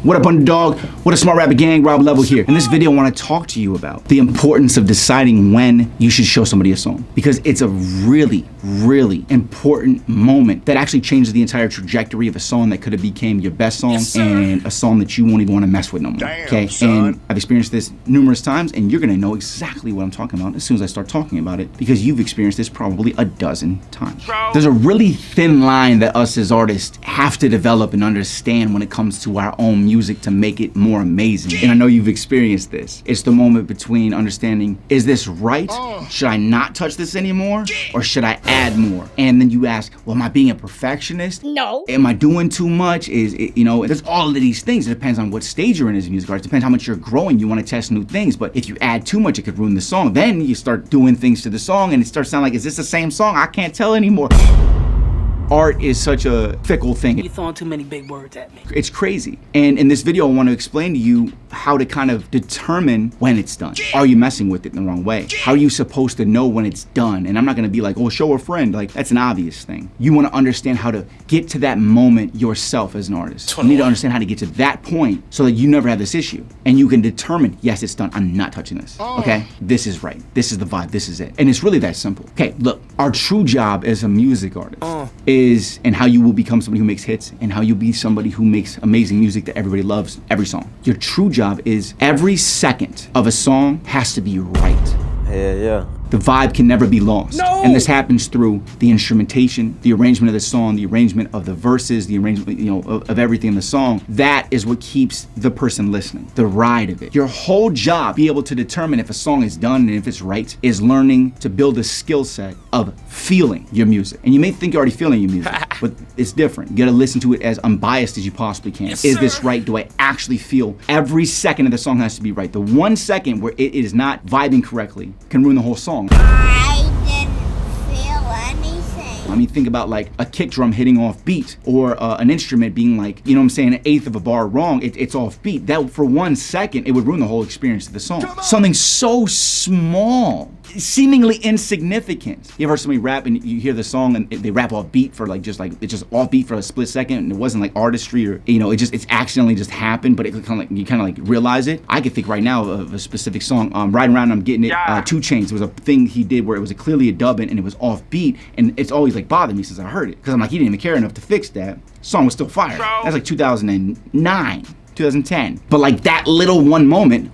What up, underdog? What a smart rapper gang, Rob Level here. In this video, I want to talk to you about the importance of deciding when you should show somebody a song, because it's a really, really important moment that actually changes the entire trajectory of a song that could have became your best song, and a song that you won't even want to mess with no more. Damn, okay, son. And I've experienced this numerous times, and you're gonna know exactly what I'm talking about as soon as I start talking about it, because you've experienced this probably a dozen times. There's a really thin line that us as artists have to develop and understand when it comes to our own music to make it more amazing. And I know you've experienced this. It's the moment between understanding, is this right? Should I not touch this anymore? Or should I add more? And then you ask, well, am I being a perfectionist? No. Am I doing too much? Is it, you know, there's all of these things. It depends on what stage you're in as a music artist. It depends how much you're growing. You want to test new things, but if you add too much, it could ruin the song. Then you start doing things to the song and it starts sounding like, is this the same song? I can't tell anymore. Art is such a fickle thing. You're throwing too many big words at me. It's crazy. And in this video, I want to explain to you how to kind of determine when it's done. Are you messing with it in the wrong way? How are you supposed to know when it's done? And I'm not going to be like, oh, show a friend. Like, that's an obvious thing. You want to understand how to get to that moment yourself as an artist. You need to understand how to get to that point so that you never have this issue. And you can determine, yes, it's done. I'm not touching this. Okay? This is right. This is the vibe. This is it. And it's really that simple. Okay, look, our true job as a music artist is, and how you will become somebody who makes hits, and how you'll be somebody who makes amazing music that everybody loves, every song. Your true job is every second of a song has to be right. Yeah. The vibe can never be lost. No! And this happens through the instrumentation, the arrangement of the song, the arrangement of the verses, the arrangement, you know, of everything in the song. That is what keeps the person listening, the ride of it. Your whole job, be able to determine if a song is done and if it's right, is learning to build a skill set of feeling your music. And you may think you're already feeling your music, but it's different. You gotta listen to it as unbiased as you possibly can. Yes, is sir. this right? Do I actually feel? Every second of the song has to be right. The 1 second where it is not vibing correctly can ruin the whole song. I didn't feel anything. I mean, think about like a kick drum hitting off beat, or an instrument being like, you know what I'm saying, an eighth of a bar wrong, it's off beat. That for 1 second, it would ruin the whole experience of the song. Something so small, seemingly insignificant. You ever heard somebody rap and you hear the song and they rap off beat for like, it's just off beat for a split second, and it wasn't like artistry, or, you know, it's accidentally just happened, but it kind of like, you kind of like realize it. I can think right now of a specific song, Riding Around, I'm Getting It, 2 Chainz. It was a thing he did where it was clearly a dubbing and it was off beat, and it's always like bothered me since I heard it, because I'm like, he didn't even care enough to fix that. Song was still fire. That's like 2009. 2010. But like that little one moment,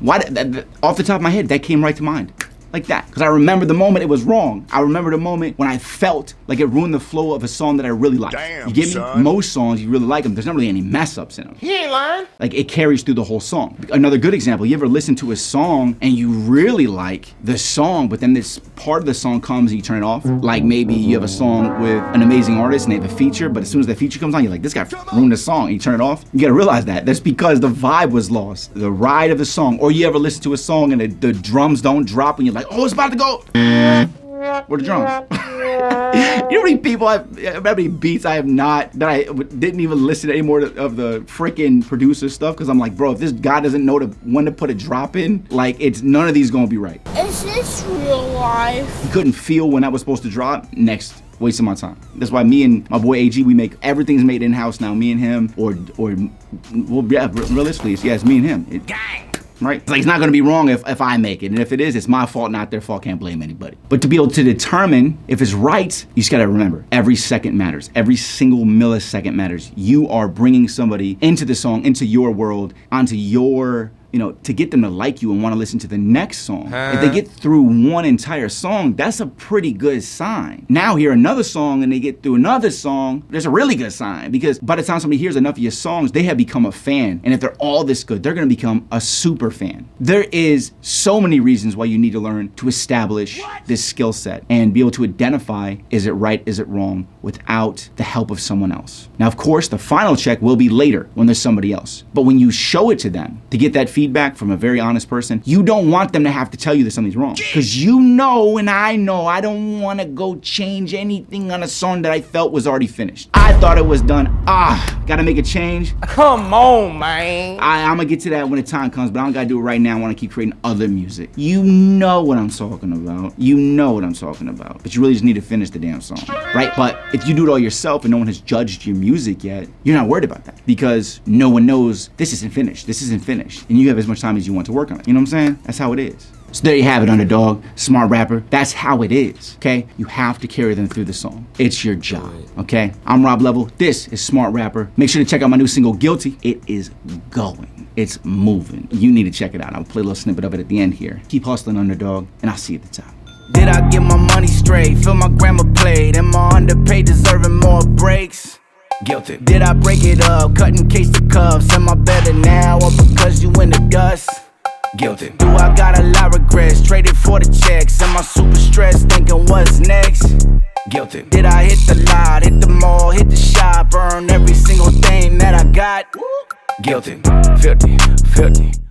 off the top of my head, that came right to mind. Like that. Because I remember the moment it was wrong. I remember the moment when I felt like it ruined the flow of a song that I really liked. Damn, you get me? son. Most songs, you really like them. There's not really any mess ups in them. He ain't lying. Like, it carries through the whole song. Another good example, you ever listen to a song and you really like the song, but then this part of the song comes and you turn it off? Like maybe you have a song with an amazing artist and they have a feature, but as soon as that feature comes on, you're like, this guy ruined the song, and you turn it off. You gotta realize that. That's because the vibe was lost, the ride of the song. Or you ever listen to a song and the drums don't drop and you're like, oh, it's about to go. Where the drums? You know how many people how many beats I have not, that I didn't even listen to any more of the freaking producer stuff, because I'm like, bro, if this guy doesn't know when to put a drop in, like, it's none of these gonna be right. Is this real life? You couldn't feel when that was supposed to drop. Next, wasting my time. That's why me and my boy AG, we make everything's made in house now. Me and him, or well, yeah, realistically, yeah, it's me and him. Gang. Right? It's like, it's not gonna be wrong if I make it. And if it is, it's my fault, not their fault. Can't blame anybody. But to be able to determine if it's right, you just gotta remember, every second matters. Every single millisecond matters. You are bringing somebody into the song, into your world, onto your, you know, to get them to like you and want to listen to the next song. If they get through one entire song, that's a pretty good sign. Now hear another song and they get through another song, there's a really good sign, because by the time somebody hears enough of your songs, they have become a fan. And if they're all this good, they're gonna become a super fan. There is so many reasons why you need to learn to establish this skill set and be able to identify, is it right, is it wrong, without the help of someone else. Now, of course, the final check will be later when there's somebody else. But when you show it to them, to get that feedback from a very honest person, you don't want them to have to tell you that something's wrong. Because you know and I know I don't want to go change anything on a song that I felt was already finished. I thought it was done. Gotta make a change. Come on, man. I'm gonna get to that when the time comes, but I don't gotta do it right now. I wanna keep creating other music. You know what I'm talking about. You know what I'm talking about. But you really just need to finish the damn song, right? But if you do it all yourself and no one has judged your music yet, you're not worried about that because no one knows this isn't finished. This isn't finished. And you have as much time as you want to work on it. You know what I'm saying? That's how it is. So there you have it, underdog, smart rapper. That's how it is, okay? You have to carry them through the song. It's your job, okay? I'm Rob Level. This is Smart Rapper. Make sure to check out my new single, Guilty. It is going. It's moving. You need to check it out. I'll play a little snippet of it at the end here. Keep hustling, underdog, and I'll see you at the top. Did I get my money straight? Fill my grammar plate. Am I underpaid, deserving more breaks? Guilty. Did I break it up, cutting case the cuffs? Am I better now or because you in the dust? Guilty. Do I got a lot of regrets? Traded for the checks. Am I super stressed, thinking what's next? Guilty. Did I hit the lot, hit the mall, hit the shop, burn every single thing that I got? Guilty. Filthy, filthy.